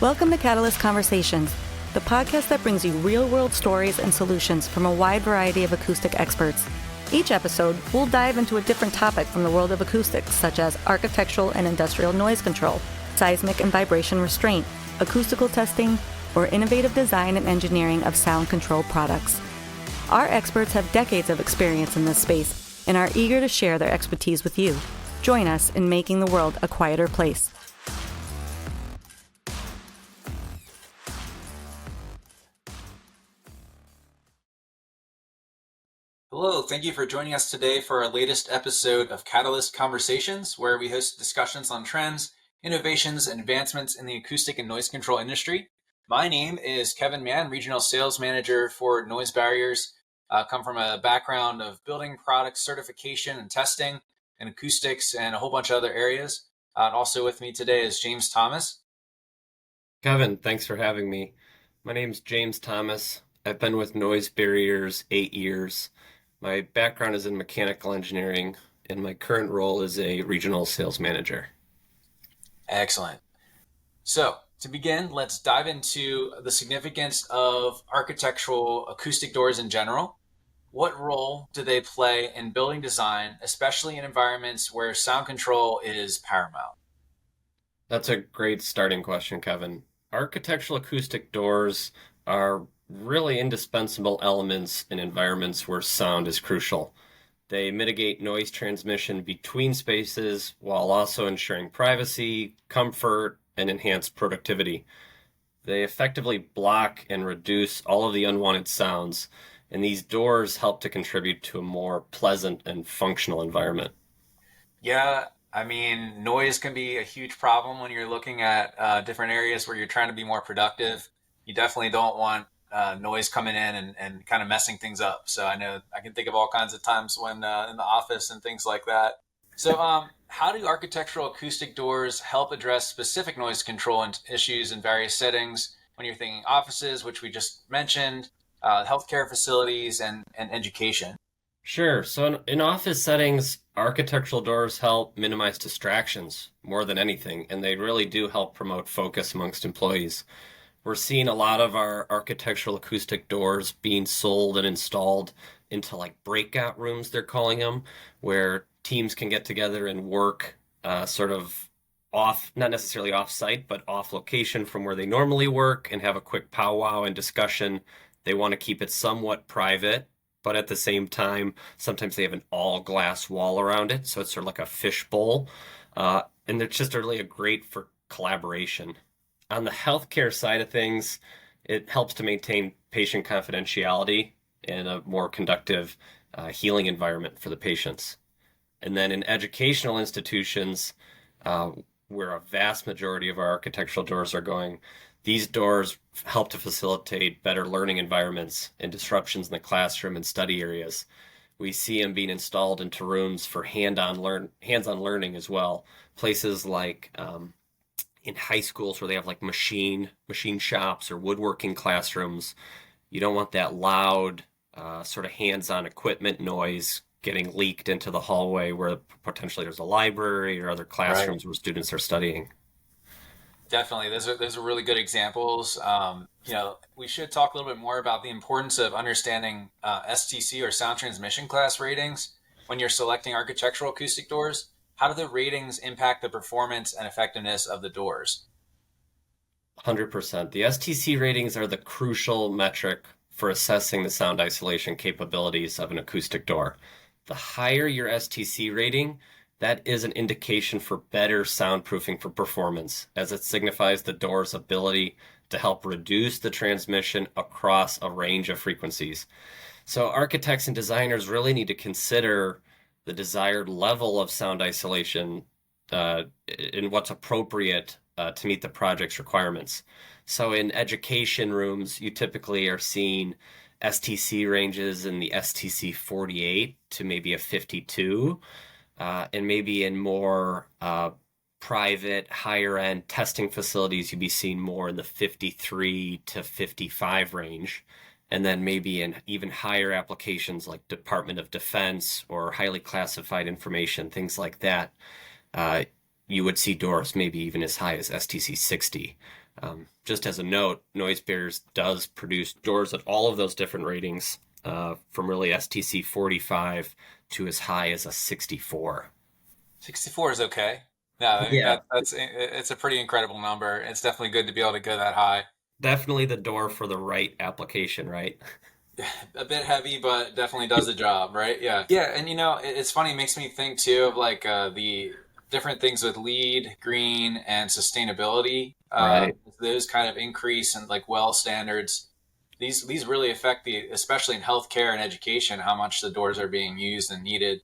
Welcome to Catalyst Conversations, the podcast that brings you real-world stories and solutions from a wide variety of acoustic experts. Each episode, we'll dive into a different topic from the world of acoustics, such as architectural and industrial noise control, seismic and vibration restraint, acoustical testing, or innovative design and engineering of sound control products. Our experts have decades of experience in this space and are eager to share their expertise with you. Join us in making the world a quieter place. Hello, thank you for joining us today for our latest episode of Catalyst Conversations, where we host discussions on trends, innovations, and advancements in the acoustic and noise control industry. My name is Kevan Mann, Regional Sales Manager for Noise Barriers. I come from a background of building product certification and testing and acoustics and a whole bunch of other areas. And also with me today is James Thomas. Kevin, thanks for having me. My name's James Thomas. I've been with Noise Barriers 8 years. My background is in mechanical engineering, and my current role is a regional sales manager. Excellent. So, to begin, let's dive into the significance of architectural acoustic doors in general. What role do they play in building design, especially in environments where sound control is paramount? That's a great starting question, Kevin. Architectural acoustic doors are really indispensable elements in environments where sound is crucial. They mitigate noise transmission between spaces while also ensuring privacy, comfort, and enhanced productivity. They effectively block and reduce all of the unwanted sounds, and these doors help to contribute to a more pleasant and functional environment. Yeah, noise can be a huge problem when you're looking at different areas where you're trying to be more productive. You definitely don't want noise coming in and kind of messing things up. So I know I can think of all kinds of times when in the office and things like that. So how do architectural acoustic doors help address specific noise control issues in various settings when you're thinking offices, which we just mentioned, healthcare facilities, and education? Sure. So in office settings, architectural doors help minimize distractions more than anything, and they really do help promote focus amongst employees. We're seeing a lot of our architectural acoustic doors being sold and installed into like breakout rooms, they're calling them, where teams can get together and work sort of off, not necessarily off site, but off location from where they normally work and have a quick powwow and discussion. They want to keep it somewhat private, but at the same time, sometimes they have an all glass wall around it. So it's sort of like a fishbowl. And they're just really a great for collaboration. On the healthcare side of things, it helps to maintain patient confidentiality and a more conductive healing environment for the patients. And then in educational institutions, where a vast majority of our architectural doors are going, these doors help to facilitate better learning environments and disruptions in the classroom and study areas. We see them being installed into rooms for hands-on learning as well. Places like in high schools where they have like machine shops or woodworking classrooms. You don't want that loud sort of hands-on equipment noise getting leaked into the hallway where potentially there's a library or other classrooms where students are studying. Definitely. Those are really good examples. We should talk a little bit more about the importance of understanding STC or sound transmission class ratings when you're selecting architectural acoustic doors. How do the ratings impact the performance and effectiveness of the doors? 100%. The STC ratings are the crucial metric for assessing the sound isolation capabilities of an acoustic door. The higher your STC rating, that is an indication for better soundproofing for performance, as it signifies the door's ability to help reduce the transmission across a range of frequencies. So architects and designers really need to consider the desired level of sound isolation and what's appropriate to meet the project's requirements. So in education rooms, you typically are seeing STC ranges in the STC 48 to maybe a 52, and maybe in more private, higher-end testing facilities, you'd be seeing more in the 53 to 55 range. And then maybe in even higher applications like Department of Defense or highly classified information, things like that, you would see doors maybe even as high as STC 60. Just as a note, Noise Bears does produce doors at all of those different ratings, from really STC 45 to as high as a 64. 64 is okay. No, I think Yeah, that's it's a pretty incredible number. It's definitely good to be able to go that high. definitely the door for the right application, right? A bit heavy, but definitely does the job, right? Yeah. Yeah, and it's funny, it makes me think too of like the different things with LEED, green, and sustainability. Right. Those kind of increase in like well standards. These really affect especially in healthcare and education, how much the doors are being used and needed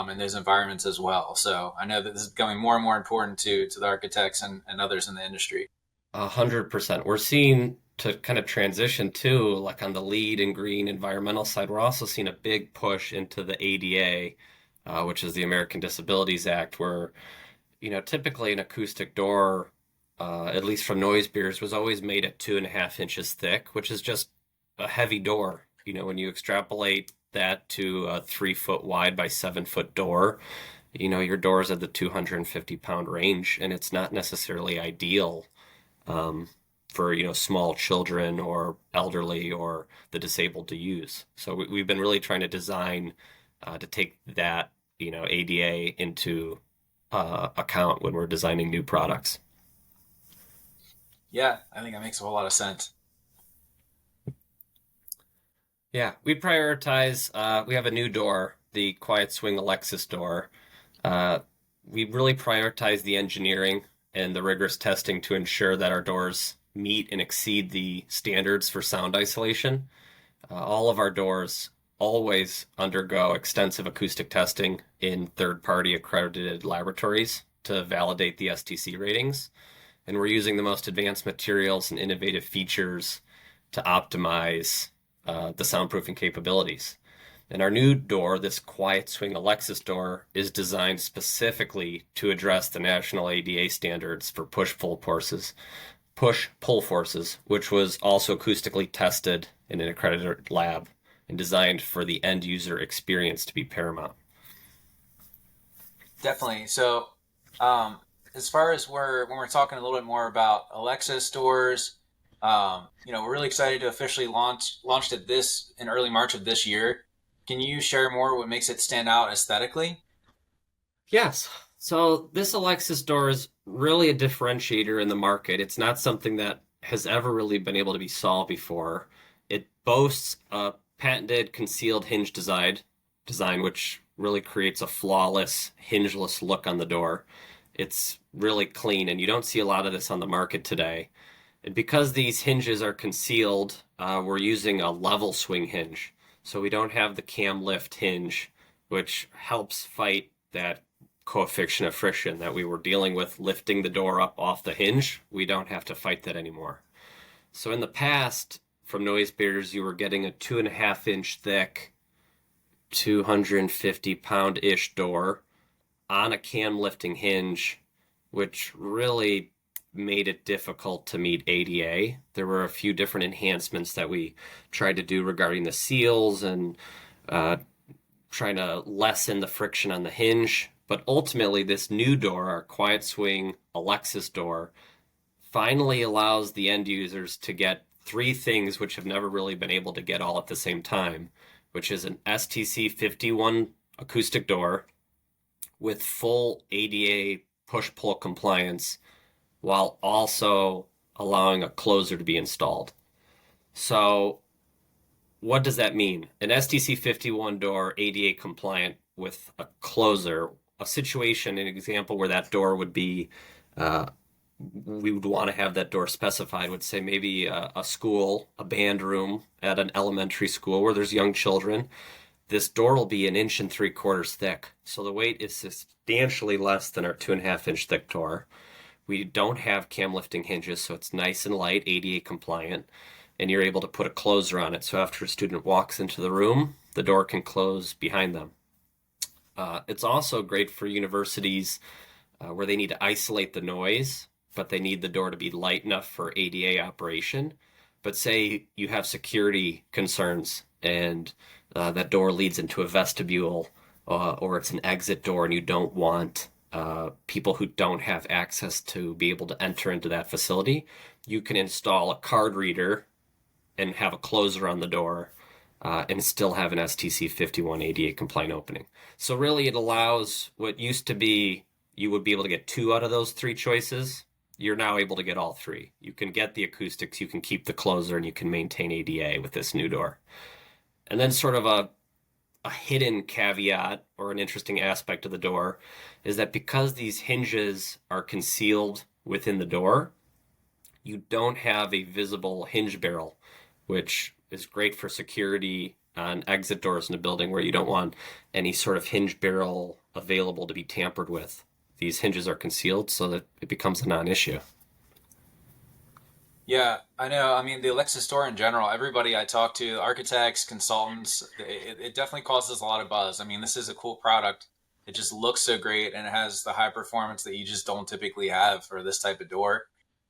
in those environments as well. So I know that this is becoming more and more important to the architects and others in the industry. 100%. We're seeing to kind of transition to like on the LEED and green environmental side, we're also seeing a big push into the ADA, which is the American Disabilities Act, where, typically an acoustic door, at least from Noise Beers, was always made at 2.5 inches thick, which is just a heavy door. When you extrapolate that to a 3 foot wide by 7 foot door, your door's at the 250-pound range, and it's not necessarily ideal for small children or elderly or the disabled to use. So we've been really trying to design to take that ADA into account when we're designing new products. Yeah, I think that makes a whole lot of sense. Yeah, we prioritize. We have a new door, the Quiet Swing Alexis door. Uh, we really prioritize the engineering and the rigorous testing to ensure that our doors meet and exceed the standards for sound isolation. All of our doors always undergo extensive acoustic testing in third-party accredited laboratories to validate the STC ratings. And we're using the most advanced materials and innovative features to optimize the soundproofing capabilities. And our new door, this Quiet Swing Alexis door, is designed specifically to address the national ADA standards for push-pull forces, which was also acoustically tested in an accredited lab and designed for the end user experience to be paramount. Definitely. So, as far as when we're talking a little bit more about Alexa stores, we're really excited to officially launched it this in early March of this year. Can you share more what makes it stand out aesthetically? Yes. So this Alexis door is really a differentiator in the market. It's not something that has ever really been able to be solved before. It boasts a patented concealed hinge design, which really creates a flawless, hingeless look on the door. It's really clean, and you don't see a lot of this on the market today. And because these hinges are concealed, we're using a level swing hinge. So we don't have the cam lift hinge, which helps fight that coefficient of friction that we were dealing with lifting the door up off the hinge. We don't have to fight that anymore. So in the past, from Noise Bears, you were getting a 2.5 inch thick, 250-pound-ish door on a cam lifting hinge, which really made it difficult to meet ADA. There were a few different enhancements that we tried to do regarding the seals and trying to lessen the friction on the hinge. But ultimately, this new door, our Quiet Swing Alexis door, finally allows the end users to get three things which have never really been able to get all at the same time, which is an STC 51 acoustic door with full ADA push-pull compliance, while also allowing a closer to be installed. So what does that mean? An STC 51 door ADA compliant with a closer, a situation, an example where that door would be, we would want to have that door specified, would say maybe a school, a band room at an elementary school where there's young children. This door will be 1.75 inches thick. So the weight is substantially less than our 2.5 inch thick door. We don't have cam lifting hinges, so it's nice and light, ADA compliant, and you're able to put a closer on it. So after a student walks into the room, the door can close behind them. It's also great for universities where they need to isolate the noise, but they need the door to be light enough for ADA operation. But say you have security concerns and that door leads into a vestibule or it's an exit door and you don't want people who don't have access to be able to enter into that facility, you can install a card reader and have a closer on the door and still have an STC 5188 compliant opening. So really it allows what used to be you would be able to get 2 out of those 3 choices. You're now able to get all 3. You can get the acoustics, you can keep the closer, and you can maintain ADA with this new door. And then sort of a hidden caveat or an interesting aspect of the door is that because these hinges are concealed within the door, you don't have a visible hinge barrel, which is great for security on exit doors in a building where you don't want any sort of hinge barrel available to be tampered with. These hinges are concealed so that it becomes a non-issue. Yeah, I know. I mean, the Alexa store in general, everybody I talk to, architects, consultants, it definitely causes a lot of buzz. I mean, this is a cool product. It just looks so great and it has the high performance that you just don't typically have for this type of door.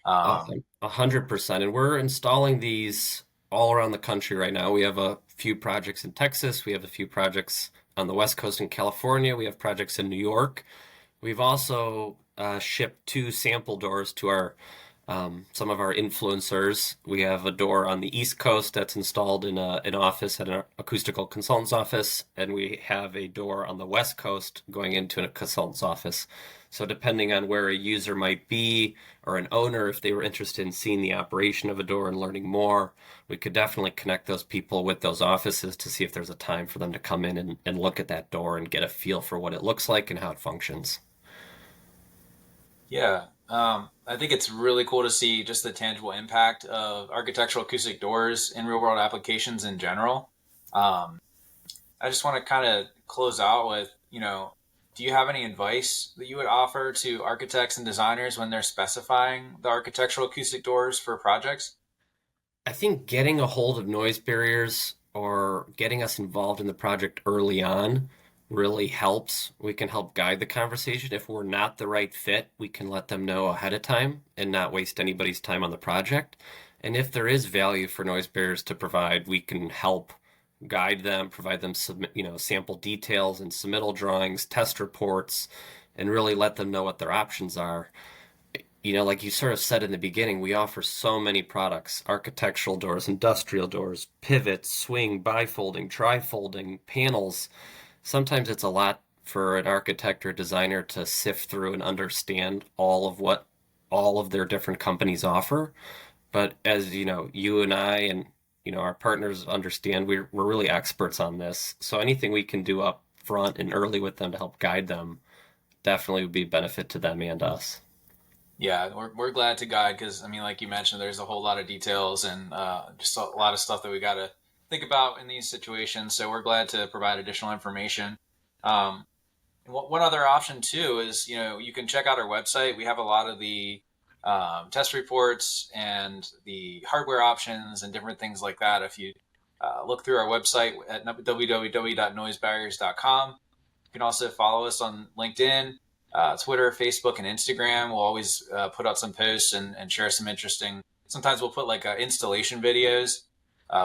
Um, 100%. And we're installing these all around the country right now. We have a few projects in Texas. We have a few projects on the West Coast in California. We have projects in New York. We've also shipped 2 sample doors to our some of our influencers. We have a door on the East Coast that's installed in an office at an acoustical consultant's office, and we have a door on the West Coast going into a consultant's office. So depending on where a user might be or an owner, if they were interested in seeing the operation of a door and learning more, we could definitely connect those people with those offices to see if there's a time for them to come in and look at that door and get a feel for what it looks like and how it functions. yeah, I think it's really cool to see just the tangible impact of architectural acoustic doors in real world applications in general. Um, I just want to kind of close out with, do you have any advice that you would offer to architects and designers when they're specifying the architectural acoustic doors for projects? I think getting a hold of noise barriers or getting us involved in the project early on really helps. We can help guide the conversation. If we're not the right fit, we can let them know ahead of time and not waste anybody's time on the project. And if there is value for noise barriers to provide, we can help guide them, provide them sample details and submittal drawings, test reports, and really let them know what their options are. Like you sort of said in the beginning, we offer so many products: architectural doors, industrial doors, pivots, swing, bifolding, trifolding, panels. Sometimes it's a lot for an architect or designer to sift through and understand all of what all of their different companies offer. But as you and I and our partners understand, we're really experts on this. So anything we can do up front and early with them to help guide them definitely would be a benefit to them and us. Yeah, we're glad to guide because, I mean, like you mentioned, there's a whole lot of details and just a lot of stuff that we got to think about in these situations. So we're glad to provide additional information. And one other option too is, you can check out our website. We have a lot of the test reports and the hardware options and different things like that. If you look through our website at www.noisebarriers.com, you can also follow us on LinkedIn, Twitter, Facebook, and Instagram. We'll always put out some posts and share some interesting. Sometimes we'll put like installation videos,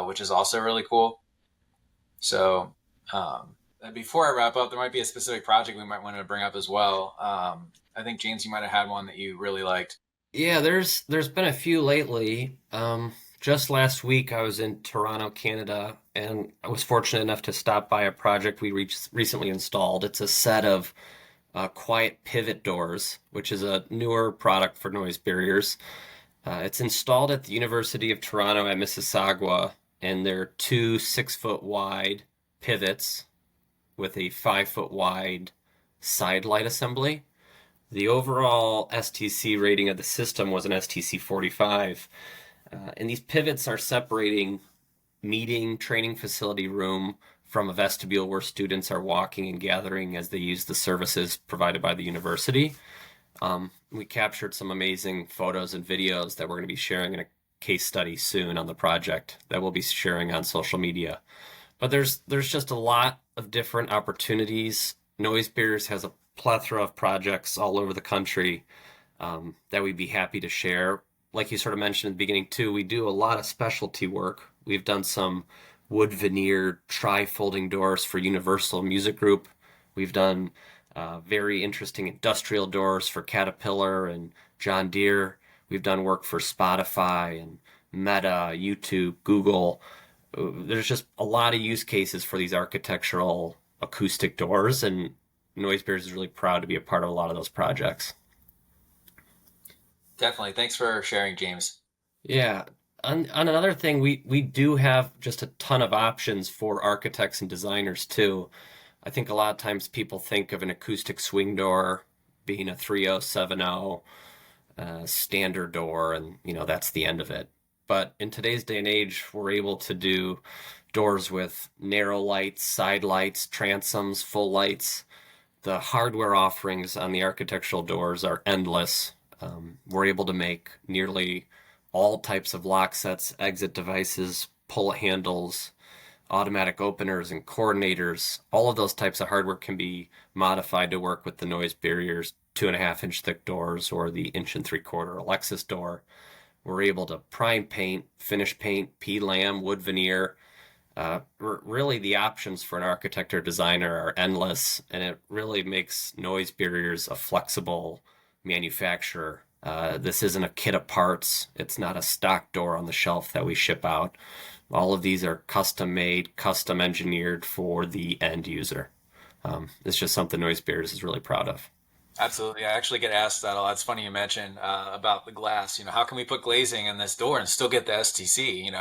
which is also really cool. So before I wrap up, there might be a specific project we might want to bring up as well. I think James, you might have had one that you really liked. Yeah, there's been a few lately. Just last week, I was in Toronto, Canada, and I was fortunate enough to stop by a project we recently installed. It's a set of quiet pivot doors, which is a newer product for noise barriers. It's installed at the University of Toronto at Mississauga, and they're 2 6-foot wide pivots with a 5-foot wide side light assembly. The overall STC rating of the system was an STC 45. And these pivots are separating meeting training facility room from a vestibule where students are walking and gathering as they use the services provided by the university. We captured some amazing photos and videos that we're going to be sharing in a case study soon on the project that we'll be sharing on social media. But there's just a lot of different opportunities. Noise Barriers has a plethora of projects all over the country that we'd be happy to share. Like you sort of mentioned in the beginning too, we do a lot of specialty work. We've done some wood veneered tri-folding doors for Universal Music Group. We've done very interesting industrial doors for Caterpillar and John Deere. We've done work for Spotify and Meta, YouTube, Google. There's just a lot of use cases for these architectural acoustic doors, and Noise Bears is really proud to be a part of a lot of those projects. Definitely. Thanks for sharing, James. Yeah. On another thing, we do have just a ton of options for architects and designers too. I think a lot of times people think of an acoustic swing door being a 3070 standard door, and that's the end of it. But in today's day and age, we're able to do doors with narrow lights, side lights, transoms, full lights. The hardware offerings on the architectural doors are endless. We're able to make nearly all types of lock sets, exit devices, pull handles, automatic openers and coordinators. All of those types of hardware can be modified to work with the Noise Barriers 2.5-inch thick doors or the 1.75-inch Alexis door. We're able to prime paint, finish paint, P-lam, wood veneer. Really, the options for an architect or designer are endless, and it really makes Noise Barriers a flexible manufacturer. This isn't a kit of parts. It's not a stock door on the shelf that we ship out. All of these are custom made, custom engineered for the end user. It's just something Noise Bears is really proud of. Absolutely. I actually get asked that a lot. It's funny you mentioned about the glass. How can we put glazing in this door and still get the STC?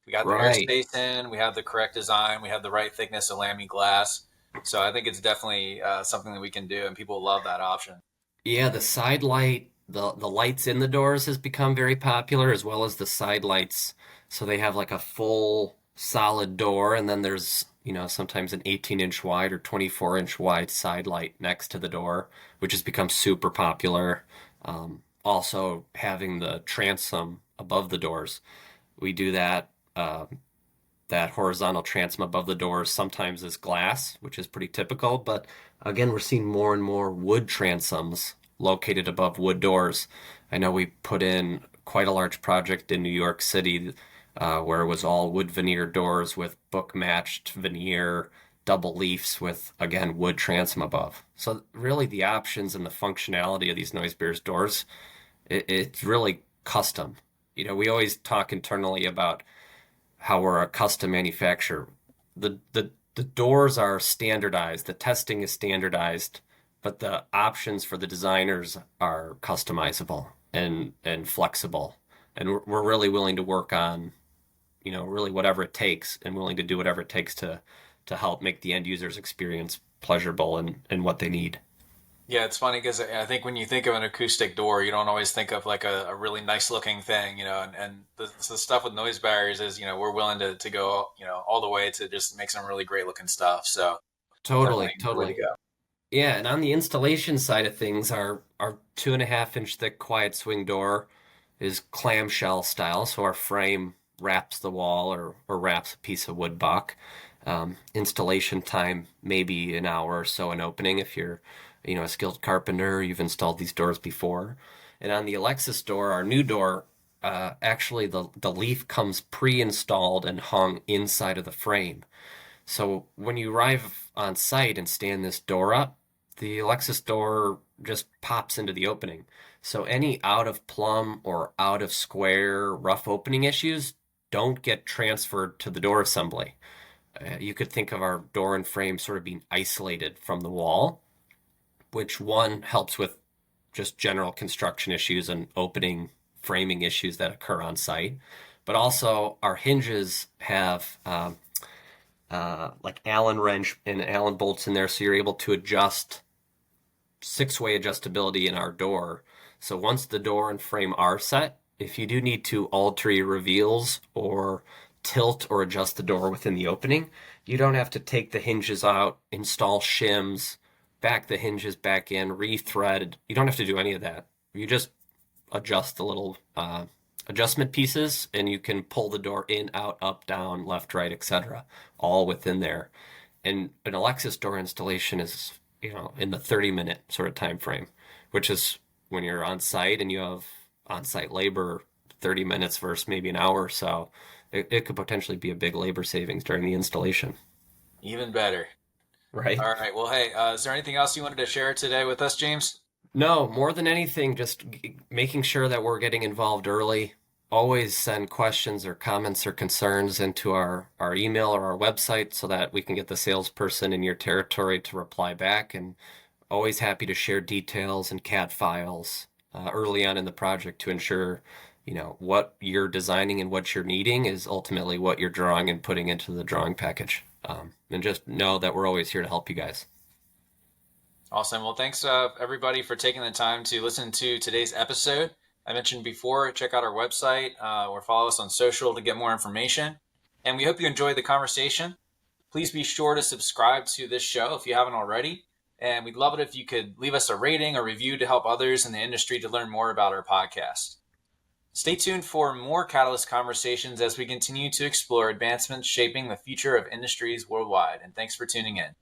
We got the Right. airspace in, we have the correct design, we have the right thickness of lamy glass. So I think it's definitely something that we can do, and people love that option. Yeah, the side light, the lights in the doors has become very popular, as well as the side lights. So they have like a full solid door, and then there's, sometimes an 18-inch wide or 24-inch wide side light next to the door, which has become super popular. Also having the transom above the doors. We do that horizontal transom above the doors sometimes is glass, which is pretty typical, but again, we're seeing more and more wood transoms located above wood doors. I know we put in quite a large project in New York City where it was all wood veneer doors with book matched veneer, double leafs with, again, wood transom above. So really the options and the functionality of these Noise Bears doors, it's really custom. We always talk internally about how we're a custom manufacturer. The doors are standardized, the testing is standardized, but the options for the designers are customizable and flexible. And we're really willing to work on, really whatever it takes, and willing to do whatever it takes to help make the end user's experience pleasurable and what they need. Yeah, it's funny because I think when you think of an acoustic door, you don't always think of like a really nice looking thing, and the stuff with noise barriers is, we're willing to go, all the way to just make some really great looking stuff. So Totally, definitely the way to totally. go. Yeah, and on the installation side of things, our 2.5-inch thick quiet swing door is clamshell style, so our frame wraps the wall or wraps a piece of wood buck. Installation time maybe an hour or so an opening if you're a skilled carpenter, you've installed these doors before. And on the Alexis door, our new door, actually the leaf comes pre-installed and hung inside of the frame. So when you arrive on site and stand this door up, the Alexis door just pops into the opening. So any out of plumb or out of square rough opening issues don't get transferred to the door assembly. You could think of our door and frame sort of being isolated from the wall, which one helps with just general construction issues and opening framing issues that occur on site. But also our hinges have like Allen wrench and Allen bolts in there, so you're able to adjust 6-way adjustability in our door. So once the door and frame are set, if you do need to alter your reveals or tilt or adjust the door within the opening, you don't have to take the hinges out, install shims, back the hinges back in, rethread. You don't have to do any of that. You just adjust the little adjustment pieces, and you can pull the door in, out, up, down, left, right, etc., all within there. And an Alexis door installation is, in the 30-minute sort of time frame, which is when you're on site and you have on-site labor, 30 minutes versus maybe an hour or so. It could potentially be a big labor savings during the installation. Even better. right? All right. Well, hey, is there anything else you wanted to share today with us, James? No, more than anything, just making sure that we're getting involved early. Always send questions or comments or concerns into our email or our website so that we can get the salesperson in your territory to reply back. And always happy to share details and CAD files early on in the project to ensure, what you're designing and what you're needing is ultimately what you're drawing and putting into the drawing package. And just know that we're always here to help you guys. Awesome. Well, thanks everybody for taking the time to listen to today's episode. I mentioned before, check out our website or follow us on social to get more information. And we hope you enjoyed the conversation. Please be sure to subscribe to this show if you haven't already. And we'd love it if you could leave us a rating or review to help others in the industry to learn more about our podcast. Stay tuned for more Catalyst conversations as we continue to explore advancements shaping the future of industries worldwide. And thanks for tuning in.